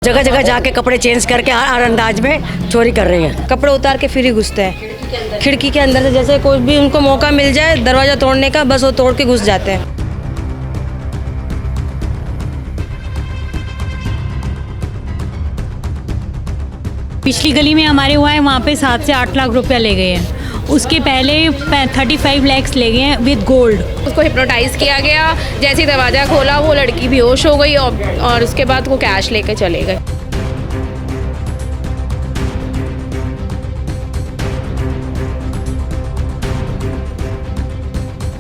जगह जगह जाके कपड़े चेंज करके हर अंदाज में चोरी कर रहे हैं। कपड़े उतार के फिर ही घुसते हैं खिड़की के अंदर से, जैसे कोई भी उनको मौका मिल जाए दरवाज़ा तोड़ने का, बस वो तोड़ के घुस जाते हैं। पिछली गली में हमारे हुआ है, वहाँ पे 7 से 8 लाख रुपया ले गए हैं। उसके पहले 35 लाख ले गए हैं विद गोल्ड। उसको हिप्नोटाइज किया गया, जैसे ही दरवाज़ा खोला वो लड़की बेहोश हो गई और उसके बाद वो कैश लेकर चले गए।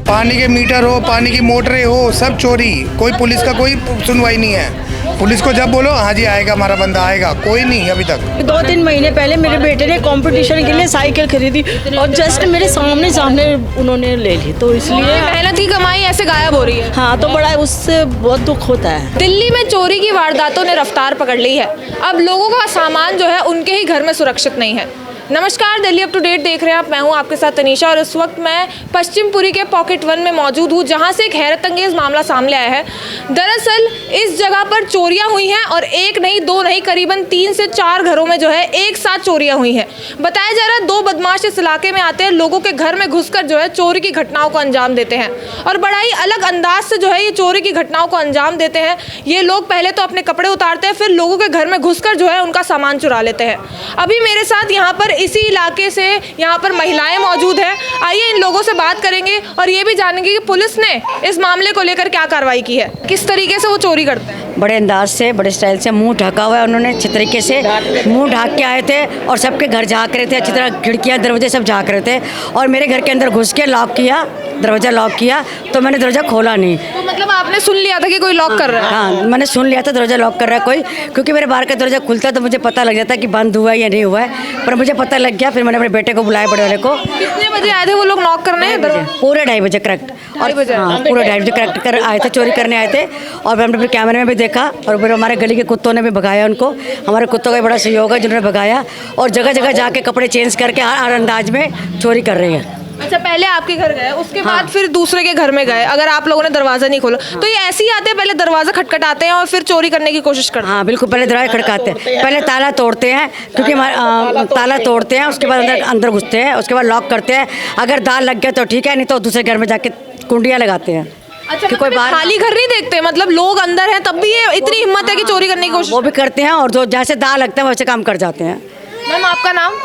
पानी के मीटर हो, पानी की मोटरें हो, सब चोरी। कोई पुलिस का कोई सुनवाई नहीं है। पुलिस को जब बोलो हाँ जी आएगा, हमारा बंदा आएगा, कोई नहीं अभी तक। 2-3 महीने पहले मेरे बेटे ने कंपटीशन के लिए साइकिल खरीदी और जस्ट मेरे सामने उन्होंने ले ली, तो इसलिए मेहनत की कमाई ऐसे गायब हो रही है। हाँ, तो बड़ा उससे बहुत दुख होता है। दिल्ली में चोरी की वारदातों ने रफ्तार पकड़ ली है। अब लोगों का सामान जो है उनके ही घर में सुरक्षित नहीं है। नमस्कार, दिल्ली अप टू डेट देख रहे हैं आप। मैं हूं आपके साथ तनीषा और इस वक्त मैं पश्चिमपुरी के पॉकेट 1 में मौजूद हूं, जहां से एक हैरत अंगेज मामला सामने आया है। दरअसल इस जगह पर चोरियां हुई हैं और एक नहीं, दो नहीं, करीबन 3 से 4 घरों में जो है एक साथ चोरियां हुई हैं। बताया जा रहा है 2 बदमाश इस इलाके में आते हैं, लोगों के घर में घुसकर जो है चोरी की घटनाओं को अंजाम देते हैं और बड़ा ही अलग अंदाज से जो है ये चोरी की घटनाओं को अंजाम देते हैं। ये लोग पहले तो अपने कपड़े उतारते हैं, फिर लोगों के घर में घुसकर जो है उनका सामान चुरा लेते हैं। अभी मेरे साथ यहाँ पर इसी इलाके से यहाँ पर महिलाएं मौजूद हैं। आइए इन लोगों से बात करेंगे और ये भी जानेंगे कि पुलिस ने इस मामले को लेकर क्या कार्रवाई की है, किस तरीके से वो चोरी करते हैं। बड़े अंदाज से, बड़े स्टाइल से मुंह ढका हुआ है उन्होंने, अच्छे तरीके से मुंह ढक के आए थे और सबके घर झाँक रहे थे, अच्छी तरह खिड़कियाँ दरवाजे सब झाँक रहे थे और मेरे घर के अंदर घुस के लॉक किया, दरवाज़ा लॉक किया, तो मैंने दरवाज़ा खोला नहीं। तो मतलब आपने सुन लिया था कि कोई लॉक कर रहा है? हाँ, मैंने सुन लिया था दरवाज़ा लॉक कर रहा है कोई, क्योंकि मेरे बाहर का दरवाज़ा खुलता तो मुझे पता लग जाता कि बंद हुआ है या नहीं हुआ है, पर मुझे पता लग गया। फिर मैंने अपने बेटे को बुलाया, बड़े वाले को। कितने बजे आए थे वो लोग नॉक करने? पूरे 2:30 बजे करेक्ट। और हाँ, पूरे 2:30 बजे करेक्ट कर आए थे, चोरी करने आए थे। और हमने फिर कैमरे में भी देखा और फिर हमारे गली के कुत्तों ने भी भगाया उनको। हमारे कुत्तों का बड़ा सहयोग है जिन्होंने भगाया और जगह जगह जाके कपड़े चेंज करके हर अंदाज में चोरी कर रहे हैं। अच्छा, पहले आपके घर गए, उसके बाद फिर दूसरे के घर में गए। अगर आप लोगों ने दरवाजा नहीं खोला तो ये ऐसे ही आते हैं, पहले दरवाजा खटखटाते हैं और फिर चोरी करने की कोशिश करते हैं? हाँ बिल्कुल, पहले दरवाजा खटकाते हैं, पहले ताला तोड़ते हैं, क्योंकि हमारे ताला तोड़ते हैं, उसके बाद अंदर घुसते हैं, उसके बाद लॉक करते हैं। अगर दाल लग गया तो ठीक है, नहीं तो दूसरे घर में जाके कुंडियाँ लगाते हैं। अच्छा, कोई बाहर खाली घर नहीं देखते? मतलब लोग अंदर हैं तब भी ये इतनी हिम्मत है कि चोरी करने की कोशिश? वो भी करते हैं और जो जैसे दाल लगता है वैसे काम कर जाते हैं। मैम, आपका नाम?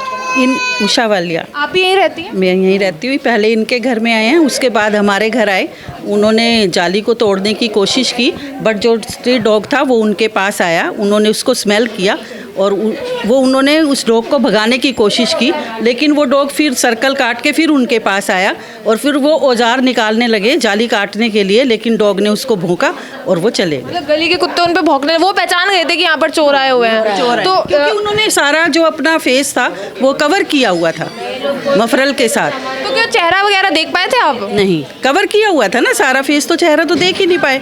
उषा वालिया। आप यहीं रहती हैं? मैं यहीं रहती हुई, पहले इनके घर में आए हैं, उसके बाद हमारे घर आए। उन्होंने जाली को तोड़ने की कोशिश की, बट जो स्ट्रीट डॉग था वो उनके पास आया, उन्होंने उसको स्मेल किया और उन्होंने उस डॉग को भगाने की कोशिश की, लेकिन वो डॉग फिर सर्कल काट के फिर उनके पास आया और फिर वो औजार निकालने लगे जाली काटने के लिए, लेकिन डॉग ने उसको भौंका और वो चले गए। मतलब गली के कुत्ते उन पे भौंकने, वो पहचान गए थे कि यहाँ पर चोर आए हुए हैं? तो क्योंकि उन्होंने सारा जो अपना फेस था वो कवर किया हुआ था मफरल के साथ। तो क्या चेहरा वगैरह देख पाए थे आप? नहीं, कवर किया हुआ था ना सारा फेस, तो चेहरा तो देख ही नहीं पाए।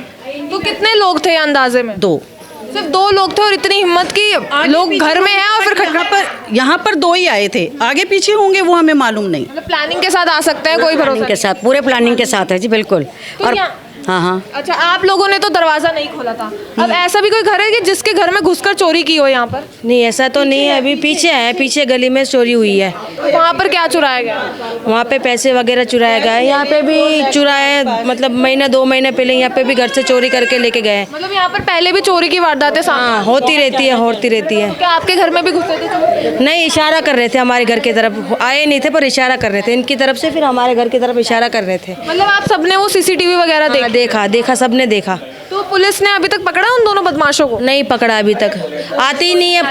तो कितने लोग थे अंदाजे में? 2। सिर्फ 2 लोग थे और इतनी हिम्मत की लोग घर में हैं और फिर यहाँ पर 2 ही आए थे, आगे पीछे होंगे वो हमें मालूम नहीं। मतलब प्लानिंग के साथ आ सकते हैं, कोई भरोसा के साथ, पूरे प्लानिंग के साथ है जी, बिल्कुल। और हाँ हाँ। अच्छा, आप लोगों ने तो दरवाजा नहीं खोला था। अब ऐसा भी कोई घर है कि जिसके घर में घुसकर चोरी की हो यहाँ पर? नहीं, ऐसा तो नहीं है। अभी पीछे है, पीछे गली में चोरी हुई है। वहाँ पर क्या चुराया गया? वहाँ पे पैसे वगैरह चुराया गया है, यहाँ पे भी चुराए, मतलब 1-2 महीने पहले यहाँ पे भी घर से चोरी करके लेके गए। मतलब यहाँ पर पहले भी चोरी की वारदातें हाँ, होती रहती है। क्या आपके घर में भी घुसे थे? नहीं, इशारा कर रहे थे हमारे घर की तरफ, आए नहीं थे पर इशारा कर रहे थे इनकी तरफ से, फिर हमारे घर की तरफ इशारा कर रहे थे। मतलब आप सबने वो CCTV वगैरह देखा, सबने देखा। तो पुलिस ने अभी तक पकड़ा उन दोनों बदमाशों को? नहीं पकड़ा अभी तक, आती ही नहीं है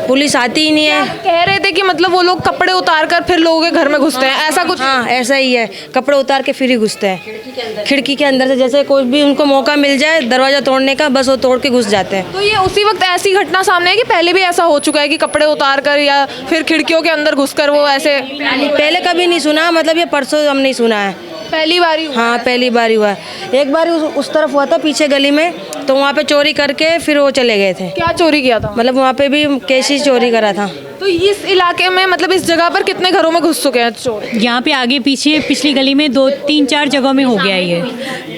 पुलिस आती ही नहीं है। कह रहे थे कि मतलब वो लोग कपड़े उतार कर फिर लोगों के घर में घुसते हैं, ऐसा कुछ? हाँ, ऐसा ही है, कपड़े उतार के फिर ही घुसते हैं खिड़की के अंदर से, जैसे कोई भी उनको मौका मिल जाए दरवाज़ा तोड़ने का, बस वो तोड़ के घुस जाते हैं। तो ये उसी वक्त ऐसी घटना सामने है कि पहले भी ऐसा हो चुका है कि कपड़े उतार कर या फिर खिड़कियों के अंदर घुसकर वो ऐसे? पहले कभी नहीं सुना, मतलब ये परसों हम नहीं सुना है, पहली बार ही? हाँ, पहली बार ही हुआ है। एक बार उस तरफ हुआ था पीछे गली में, तो वहाँ पे चोरी करके फिर वो चले गए थे। क्या चोरी किया था? मतलब वहाँ पे भी कैसी चोरी करा था। तो इस इलाके में, मतलब इस जगह पर कितने घरों में घुस चुके हैं चोर? यहाँ पे आगे पीछे पिछली गली में 2-3-4 जगहों में हो गया ये।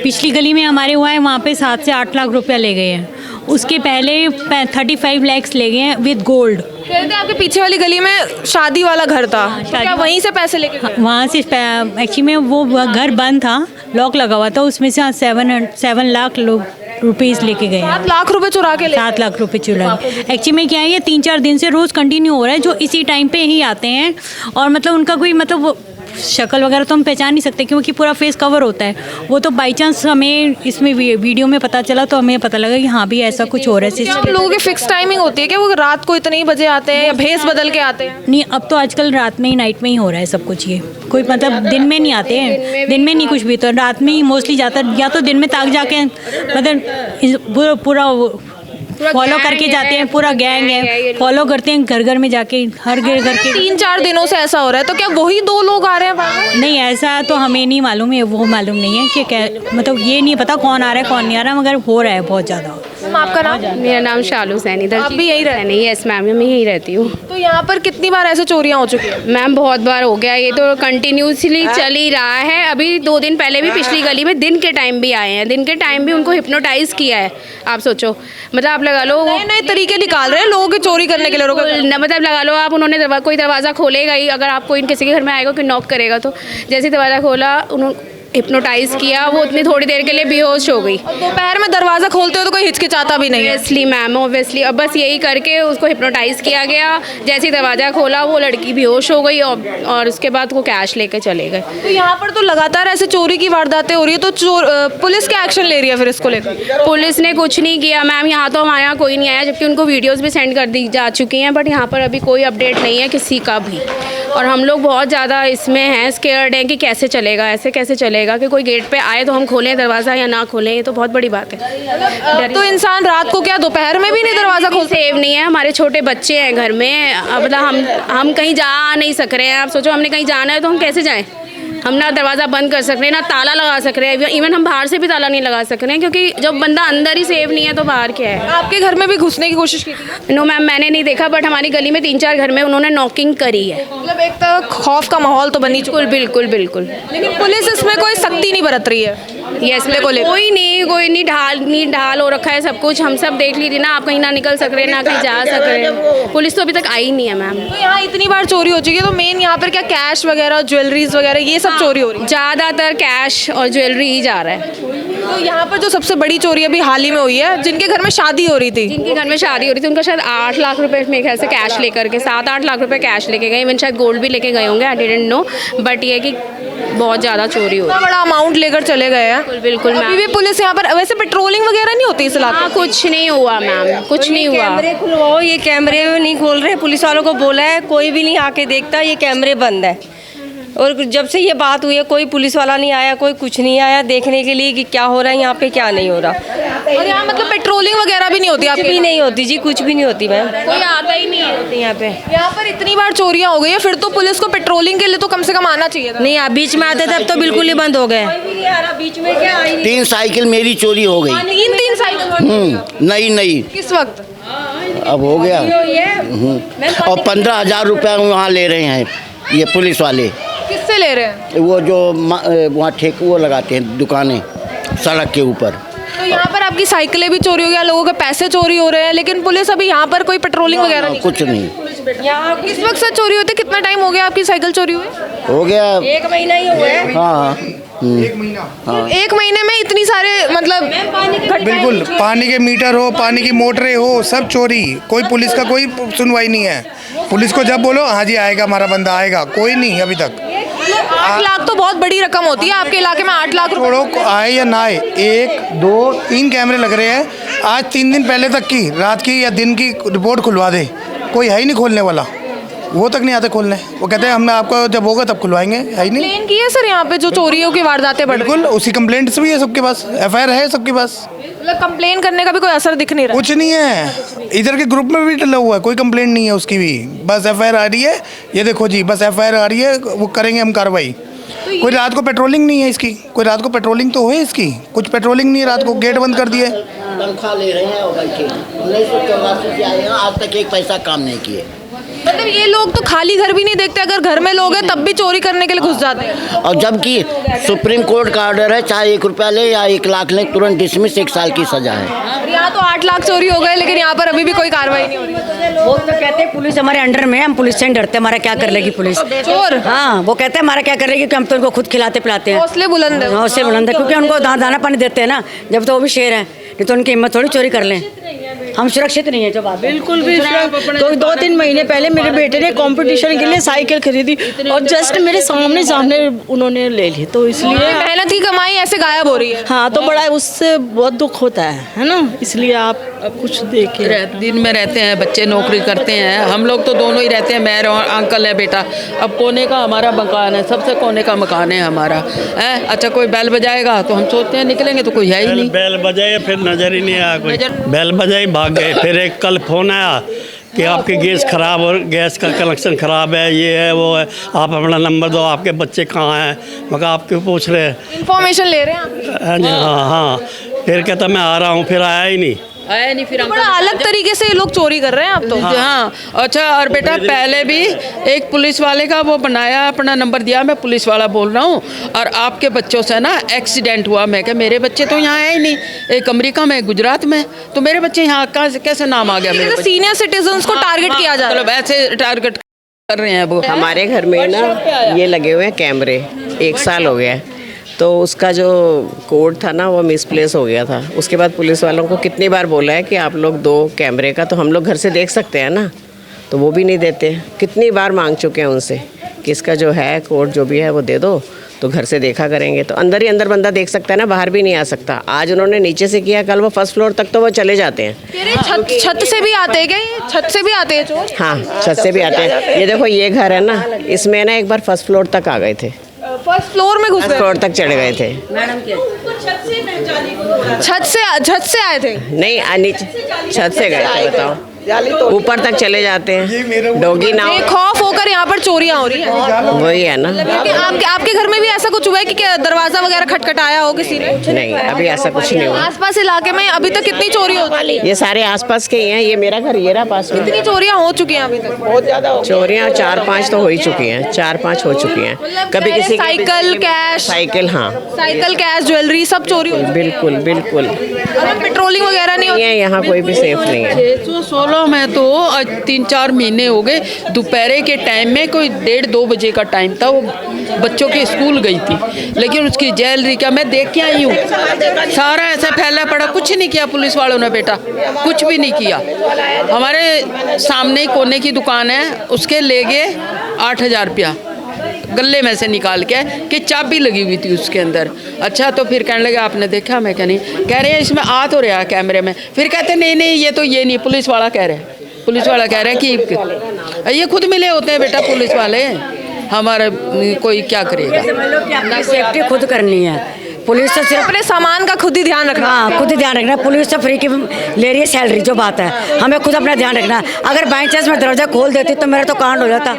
पिछली गली में हमारे हुआ है, वहाँ पे 7 से 8 लाख रुपया ले गए हैं। उसके पहले 35 लैक्स ले गए हैं विद गोल्ड। कहते हैं आपके पीछे वाली गली में शादी वाला घर था, तो शादी क्या वहीं से पैसे लेके गए? वहाँ से एक्चुअली में वो घर बंद था, लॉक लगा हुआ था, उसमें से 7 लाख रुपीज़ लेके गए हैं। 7 लाख रुपए चुरा के ले 7 लाख रुपए चुरा। एक्चुअली में क्या है, ये 3-4 दिन से रोज़ कंटिन्यू हो रहा है, जो इसी टाइम पे ही आते हैं और मतलब उनका कोई मतलब वो शक्ल वगैरह तो हम पहचान नहीं सकते क्योंकि पूरा फेस कवर होता है। वो तो बाई चांस हमें इसमें वीडियो में पता चला तो हमें पता लगा कि हाँ भी ऐसा कुछ हो रहा है। क्या लोगों की फिक्स टाइमिंग होती है कि वो रात को इतने ही बजे आते हैं या भेस बदल के आते हैं? नहीं, अब तो आजकल रात में ही, नाइट में ही हो रहा है सब कुछ। ये कोई मतलब दिन में नहीं आते हैं, दिन में नहीं कुछ भी, तो रात में ही मोस्टली जाता है, या तो दिन में ताक जाके मतलब पूरा फॉलो करके जाते हैं, पूरा गैंग है, फॉलो करते हैं घर घर में जाके, हर घर के। 3-4 दिनों से ऐसा हो रहा है, तो क्या वही 2 लोग आ रहे हैं बाहर? नहीं, ऐसा तो हमें नहीं मालूम है, वो मालूम नहीं है कि क्या, मतलब ये नहीं पता कौन आ रहा है कौन नहीं आ रहा, मगर हो रहा है बहुत ज़्यादा। मैम आपका नाम? मेरा नाम शालू सैनी। आप भी यहीं रहते हैं? नहीं, यस मैम, मैं यहीं रहती हूँ। तो यहाँ पर कितनी बार ऐसे चोरियाँ हो चुकी हैं? मैम बहुत बार हो गया, ये तो कंटिन्यूसली चल ही रहा है। अभी 2 दिन पहले भी पिछली गली में दिन के टाइम भी आए हैं, दिन के टाइम भी उनको हिप्नोटाइज किया है। आप सोचो, मतलब आप लगा लो वो नए तरीके निकाल रहे हैं लोगों की चोरी करने के लिए। मतलब लगा लो आप, उन्होंने कोई दरवाज़ा खोलेगा ही, अगर आप कोई किसी के घर में आएगा कोई नॉक करेगा तो जैसे दरवाज़ा खोला उन्होंने हिप्नोटाइज किया, वो उतनी थोड़ी देर के लिए बेहोश हो गई। दोपहर में दरवाजा खोलते हो तो कोई हिचकिचाता भी नहीं है। Obviously ma'am, obviously. अब बस यही करके उसको हिप्नोटाइज किया गया, जैसे ही दरवाज़ा खोला वो लड़की बेहोश हो गई और उसके बाद वो कैश लेकर चले गए। तो यहाँ पर तो लगातार ऐसे चोरी की वारदातें हो रही है, तो पुलिस क्या एक्शन ले रही है फिर इसको लेकर? पुलिस ने कुछ नहीं किया मैम, यहाँ तो हमारे यहाँ कोई नहीं आया, जबकि उनको वीडियोस भी सेंड कर दी जा चुकी हैं, बट यहाँ पर अभी कोई अपडेट नहीं है किसी का भी। और हम लोग बहुत ज़्यादा इसमें हैं, स्केयर्ड हैं कि कैसे चलेगा, ऐसे कैसे चलेगा कि कोई गेट पे आए तो हम खोलें दरवाज़ा या ना खोलें, ये तो बहुत बड़ी बात है। तो इंसान रात को क्या दोपहर में भी नहीं दरवाज़ा खोल? सेफ नहीं है, हमारे छोटे बच्चे हैं घर में, मतलब हम कहीं जा नहीं सक रहे हैं। आप सोचो, हमने कहीं जाना है तो हम कैसे जाएँ? हम ना दरवाज़ा बंद कर सक रहे हैं, ना ताला लगा सक रहे हैं, इवन हम बाहर से भी ताला नहीं लगा सक रहे हैं, क्योंकि जब बंदा अंदर ही सेफ नहीं है तो बाहर क्या है। आपके घर में भी घुसने की कोशिश की थी? नो मैम, मैंने नहीं देखा, बट हमारी गली में 3-4 घर में उन्होंने नॉकिंग करी है। मतलब एक तो खौफ का माहौल तो बनी चुका। बिल्कुल बिल्कुल। लेकिन पुलिस इसमें कोई सख्ती नहीं बरत रही है। यस मैम, कोई नहीं ढाल हो रखा है सब कुछ। हम सब देख लीजिए ना, आप कहीं ना निकल सक रहे हैं ना कहीं जा सक रहे हैं। पुलिस तो अभी तक आई नहीं है मैम। तो यहाँ इतनी बार चोरी हो चुकी है, तो मेन यहाँ पर क्या कैश वगैरह, ज्वेलरीज वगैरह ये सब चोरी हो रही है? ज़्यादातर कैश और ज्वेलरी ही जा रहा है। तो यहाँ पर जो सबसे बड़ी चोरी अभी हाल ही में हुई है, जिनके घर में शादी हो रही थी, जिनके घर में शादी हो रही थी, उनका शायद 8 लाख रुपए मेरे ख्याल से कैश लेकर के 7-8 लाख रुपए कैश लेके गए, इवन शायद गोल्ड भी लेके गए होंगे, आई डिडंट नो, बट ये कि बहुत ज़्यादा चोरी हो रही है। इतना बड़ा अमाउंट लेकर चले गए हैं। बिल्कुल अभी भी पुलिस यहाँ पर वैसे पेट्रोलिंग वगैरह नहीं होती इस इलाके में? कुछ नहीं हुआ मैम, कुछ नहीं हुआ। कैमरे खुलवाओ, ये कैमरे नहीं खोल रहे। पुलिस वालों को बोला है, कोई भी नहीं आके देखता, ये कैमरे बंद है। और जब से ये बात हुई है कोई पुलिस वाला नहीं आया, कोई कुछ नहीं आया देखने के लिए कि क्या हो रहा है यहाँ पे, क्या नहीं हो रहा। और यहाँ मतलब पेट्रोलिंग वगैरह भी नहीं होती? कुछ भी नहीं होती जी, कुछ भी नहीं होती मैम, कोई आता ही नहीं है यहाँ पे। यहाँ पर इतनी बार चोरियाँ हो गई है, फिर तो पुलिस को पेट्रोलिंग के लिए तो कम से कम आना चाहिए था। नहीं, आप बीच में आते थे, अब तो बिल्कुल ही बंद हो गए। बीच में क्या 3 साइकिल मेरी चोरी हो गई। 3 साइकिल? नहीं किस वक्त? अब हो गया। और 15,000 रुपया वहाँ ले रहे हैं ये पुलिस वाले। किससे ले रहे हैं? वो जो वहाँ ठेके वो लगाते हैं दुकानें सड़क के ऊपर। तो यहाँ पर आपकी साइकिलें भी चोरी हो गया, लोगों के पैसे चोरी हो रहे हैं, लेकिन पुलिस अभी यहाँ पर कोई पेट्रोलिंग वगैरह नहीं? कुछ नहीं। यहाँ किस वक्त से चोरी होती? कितना टाइम हो गया आपकी साइकिल चोरी हुई? हो गया 1 महीना ही हुआ है। हाँ। 1 महीने में इतनी सारे मतलब बिल्कुल, पानी के मीटर हो, पानी की मोटरें हो, सब चोरी। कोई पुलिस का कोई सुनवाई नहीं है। पुलिस को जब बोलो हाँ जी आएगा हमारा बंदा आएगा, कोई नहीं अभी तक। 8 लाख तो बहुत बड़ी रकम होती है आपके इलाके में। 8 लाख रुपए छोड़ो आए या ना आए, 1, 2, 3 कैमरे लग रहे हैं। आज 3 दिन पहले तक की रात की या दिन की रिपोर्ट खुलवा दे, कोई है ही नहीं खोलने वाला, वो तक नहीं आते खोलने। वो कहते हैं हमने आपको जब होगा तब खुलवाएंगे, है ही नहीं। कंप्लेन की है सर यहाँ पे जो चोरियों की वारदातें बढ़ रही हैं? बिल्कुल, उसी कंप्लेंट से भी है सबके पास, FIR है सबके पास। मतलब कंप्लेन करने का भी कोई असर दिख नहीं रहा? कुछ नहीं है, इधर के ग्रुप में भी डला हुआ है, कोई कंप्लेंट नहीं है उसकी भी। बस FIR आ रही है, ये देखो जी बस FIR आ रही है, वो करेंगे हम कार्रवाई। कोई रात को पेट्रोलिंग नहीं है इसकी, कोई रात को पेट्रोलिंग तो है इसकी, कुछ पेट्रोलिंग नहीं है, रात को गेट बंद कर दिए। तनख्वाह ले रहे हैं और बैठे 1984 से आए हैं, आज तक एक पैसा काम नहीं किए। मतलब ये लोग तो खाली घर भी नहीं देखते, अगर घर में लोग हैं तब भी चोरी करने के लिए घुस जाते हैं। और जबकि सुप्रीम कोर्ट का ऑर्डर है, चाहे 1 रुपया ले या 1 लाख ले, तुरंत डिसमिस, 1 साल की सजा है। और यहाँ तो 8 लाख चोरी हो गए, लेकिन यहाँ पर अभी भी कोई कार्रवाई नहीं हो रही है। वो तो कहते हैं पुलिस हमारे अंडर में है, हम पुलिस से नहीं डरते, हमारा क्या कर लेगी पुलिस। चोर हाँ, वो कहते हैं हमारा क्या कर लेगी, कि हम तो उनको खुद खिलाते पिलाते हैं। हौसले बुलंद है। हौसले बुलंद है, क्योंकि उनको दाना पानी देते हैं ना, जब तो वो भी शेर है, नहीं तो उनकी हिम्मत थोड़ी चोरी कर लें। हम सुरक्षित नहीं है जो बात है। बिल्कुल भी। तो 2-3 महीने पहले मेरे बेटे ने कंपटीशन के लिए साइकिल खरीदी और जस्ट मेरे सामने उन्होंने ले ली, तो इसलिए मेहनत की कमाई ऐसे गायब हो रही है। हाँ, तो बड़ा उससे बहुत दुख होता है ना, इसलिए आप कुछ देखिए। दिन में रहते हैं बच्चे, नौकरी करते हैं, हम लोग तो दोनों ही रहते हैं, मैं और अंकल है बेटा। अब कोने का हमारा मकान है, सबसे कोने का मकान है हमारा है। अच्छा, कोई बैल बजाएगा तो हम सोचते हैं निकलेंगे, तो कोई है ही नहीं। बैल बजाए फिर नजर ही नहीं आया कोई, बैल बजाई भाग गए। फिर एक कल फोन आया कि आपकी गैस खराब और गैस का कनेक्शन ख़राब है, ये है वो है, आप अपना नंबर दो, आपके बच्चे कहाँ हैं। मगर आप क्यों पूछ रहे हैं, इन्फॉर्मेशन ले रहे हैं आप? हाँ जी, हाँ। फिर कहता मैं आ रहा हूँ, फिर आया ही नहीं। आया नहीं फिर। बड़ा अलग तरीके से ये लोग चोरी कर रहे हैं अब तो। हाँ, अच्छा। और बेटा पहले भी एक पुलिस वाले का वो बनाया, अपना नंबर दिया, मैं पुलिस वाला बोल रहा हूँ और आपके बच्चों से ना एक्सीडेंट हुआ। मैं क्या, मेरे बच्चे तो यहाँ आए ही नहीं, एक अमेरिका में, गुजरात में, तो मेरे बच्चे यहाँ कैसे नाम आ गया मेरे? सीनियर सिटीजन्स को टारगेट किया जा रहा है, मतलब ऐसे टारगेट कर रहे हैं वो। हमारे घर में ना ये लगे हुए हैं कैमरे, 1 साल हो गया, तो उसका जो कोड था ना वो मिसप्लेस हो गया था। उसके बाद पुलिस वालों को कितनी बार बोला है कि आप लोग 2 कैमरे का, तो हम लोग घर से देख सकते हैं ना, तो वो भी नहीं देते। कितनी बार मांग चुके हैं उनसे कि इसका जो है कोड जो भी है वो दे दो, तो घर से देखा करेंगे। तो अंदर ही अंदर बंदा देख सकता है ना, बाहर भी नहीं आ सकता। आज उन्होंने नीचे से किया, कल वो 1st फ्लोर तक तो वो चले जाते हैं। छत से भी आते हैं क्या ये? छत से भी आते हैं चोर? हाँ, छत से भी आते हैं। ये देखो, ये घर है ना, इसमें ना एक बार 1st फ्लोर तक आ गए थे, 1st फ्लोर में घुस गए, फ्लोर तक चढ़ गए थे। छत से आए थे? नहीं, नीचे छत से गए थे। बताओ, ऊपर तक चले जाते हैं, डॉगी ना बेखौफ होकर यहाँ पर चोरियां हो रही हैं। वही है ना। आपके घर में भी ऐसा कुछ हुआ है कि क्या दरवाजा वगैरह खटखटाया हो किसी ने? नहीं, अभी ऐसा कुछ नहीं हुआ। आसपास इलाके में अभी तक कितनी चोरी हो चुकी है? ये सारे आसपास के ही हैं, ये मेरा घर ये रहा पास में। कितनी चोरियां हो चुकी हैं अभी तक? बहुत ज्यादा चोरियां, 4-5 तो हो ही चुकी हैं, 4-5 हो चुकी हैं। कभी किसी साइकिल, कैश, साइकिल, हाँ, साइकिल, कैश, ज्वेलरी सब चोरी हो? बिल्कुल बिल्कुल। पेट्रोलिंग वगैरह नहीं है यहाँ, कोई भी सेफ नहीं है। 616 में तो 3-4 महीने हो गए, दोपहर के टाइम में कोई 1:30-2 बजे का टाइम था, वो बच्चों के स्कूल गई थी, लेकिन उसकी ज्वेलरी का मैं देख के आई हूँ, सारा ऐसा फैला पड़ा। कुछ नहीं किया पुलिस वालों ने बेटा, कुछ भी नहीं किया। हमारे सामने ही कोने की दुकान है, उसके ले गए 8,000 रुपया गले में से निकाल के, कि चाबी लगी हुई थी उसके अंदर। अच्छा, तो फिर कहने लगे आपने देखा? मैं क्या नहीं, कह रहे हैं इसमें आ तो रहा है कैमरे में। फिर कहते नहीं ये तो ये नहीं, पुलिस वाला कह रहे हैं, पुलिस वाला कह रहा है कि ये खुद मिले होते हैं बेटा पुलिस वाले, हमारा कोई क्या करेगा। सेफ्टी खुद करनी है, पुलिस तो सिर्फ अपने सामान का खुद ही ध्यान रखना। हाँ, खुद ही ध्यान रखना। पुलिस तो फ्री की ले रही है सैलरी, जो बात है, हमें खुद अपना ध्यान रखना। अगर बाई चांस मैं दरवाजा खोल देती तो मेरा तो कांड हो जाता,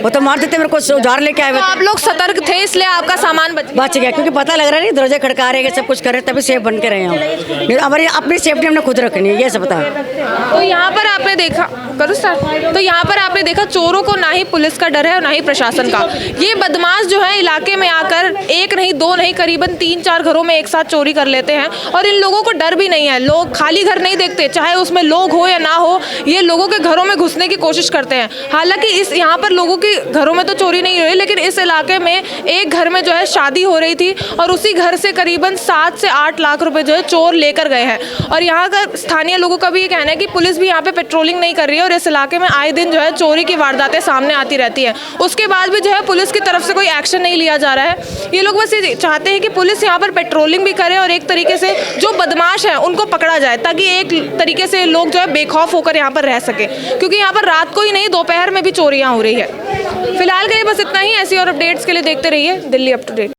वो तो मार देते मेरे को, उधार लेके आए। तो आप लोग सतर्क थे इसलिए आपका सामान बच गया, क्योंकि पता लग रहा है नहीं, दरवाजा खड़का रहे सब कुछ कर रहे, तभी सेफ बन के रहे हम। हमारी अपनी सेफ्टी हमने खुद रखनी है, ये सब पता है। तो यहाँ पर आपने देखा, करो सर, तो यहाँ पर आपने देखा चोरों को ना ही पुलिस का डर है और ना ही प्रशासन का। ये बदमाश जो है इलाके में आकर 1 नहीं 2 नहीं, करीबन 3-4 घरों में एक साथ चोरी कर लेते हैं, और इन लोगों को डर भी नहीं है। लोग खाली घर नहीं देखते, चाहे उसमें लोग हो या ना हो, ये लोगों के घरों में घुसने की कोशिश करते हैं। हालांकि इस यहाँ पर लोगों के घरों में तो चोरी नहीं हुई, लेकिन इस इलाके में एक घर में जो है शादी हो रही थी, और उसी घर से करीबन 7 से 8 लाख रुपए जो है चोर लेकर गए हैं। और यहाँ का स्थानीय लोगों का भी ये कहना है कि पुलिस भी यहाँ पे पेट्रोलिंग नहीं कर रही है, और इस इलाके में आए दिन जो है चोरी की वारदातें सामने आती रहती है। उसके बाद भी जो है पुलिस की तरफ से कोई एक्शन नहीं लिया जा रहा है। ये लोग बस ये चाहते हैं कि पुलिस यहाँ पर पेट्रोलिंग भी करे और एक तरीके से जो बदमाश है उनको पकड़ा जाए, ताकि एक तरीके से लोग जो है बेखौफ होकर यहाँ पर रह सके, क्योंकि यहाँ पर रात को ही नहीं दोपहर में भी चोरियाँ हो रही है। फिलहाल के लिए बस इतना ही। ऐसी और अपडेट्स के लिए देखते रहिए दिल्ली अप टू डेट।